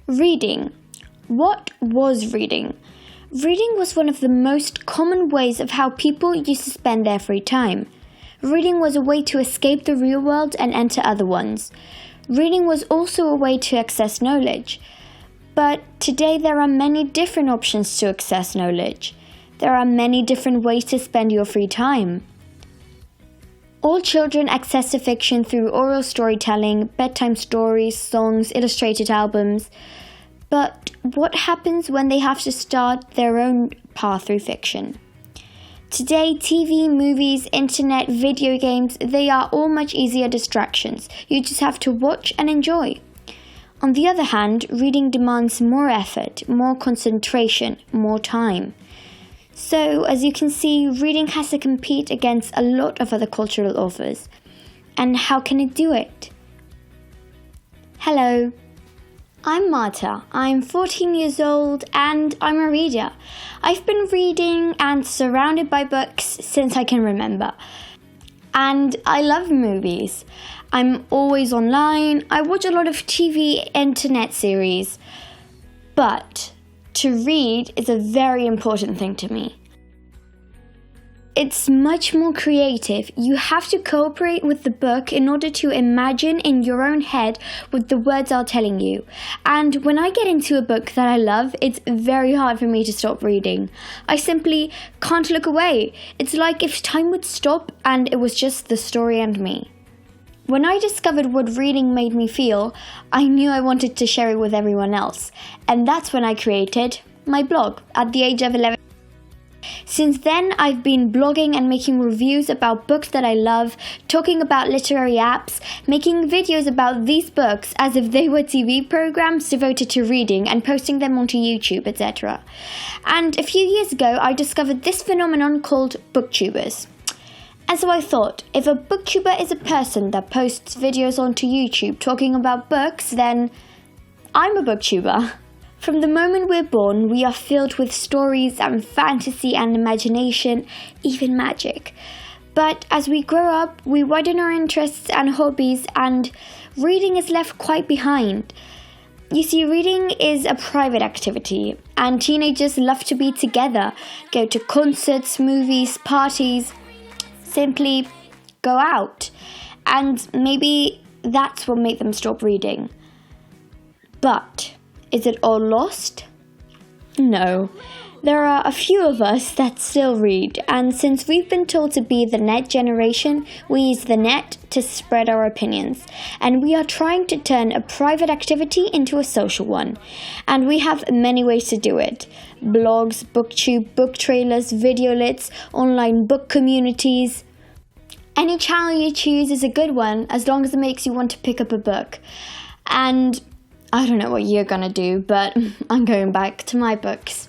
Reading. What was reading? Reading was one of the most common ways of how people used to spend their free time. Reading was a way to escape the real world and enter other ones. Reading was also a way to access knowledge. But today there are many different options to access knowledge. There are many different ways to spend your free time. All children access to fiction through oral storytelling, bedtime stories, songs, illustrated albums. But what happens when they have to start their own path through fiction? Today, TV, movies, internet, video games, they are all much easier distractions. You just have to watch and enjoy. On the other hand, reading demands more effort, more concentration, more time. So, as you can see, reading has to compete against a lot of other cultural authors. And how can it do it? Hello, I'm Marta. I'm 14 years old and I'm a reader. I've been reading and surrounded by books since I can remember. And I love movies. I'm always online. I watch a lot of TV, internet series. But to read is a very important thing to me. It's much more creative. You have to cooperate with the book in order to imagine in your own head what the words are telling you. And when I get into a book that I love, it's very hard for me to stop reading. I simply can't look away. It's like if time would stop and it was just the story and me. When I discovered what reading made me feel, I knew I wanted to share it with everyone else. And that's when I created my blog at the age of 11. Since then, I've been blogging and making reviews about books that I love, talking about literary apps, making videos about these books as if they were TV programs devoted to reading and posting them onto YouTube, etc. And a few years ago, I discovered this phenomenon called booktubers. And so I thought, if a booktuber is a person that posts videos onto YouTube talking about books, then I'm a booktuber. From the moment we're born, we are filled with stories and fantasy and imagination, even magic. But as we grow up, we widen our interests and hobbies, and reading is left quite behind. You see, reading is a private activity, and teenagers love to be together, go to concerts, movies, parties, simply go out. And maybe that's what made them stop reading. But is it all lost? No. There are a few of us that still read, and since we've been told to be the net generation, we use the net to spread our opinions. And we are trying to turn a private activity into a social one. And we have many ways to do it. Blogs, booktube, book trailers, video lits, online book communities. Any channel you choose is a good one, as long as it makes you want to pick up a book. And I don't know what you're gonna do, but I'm going back to my books.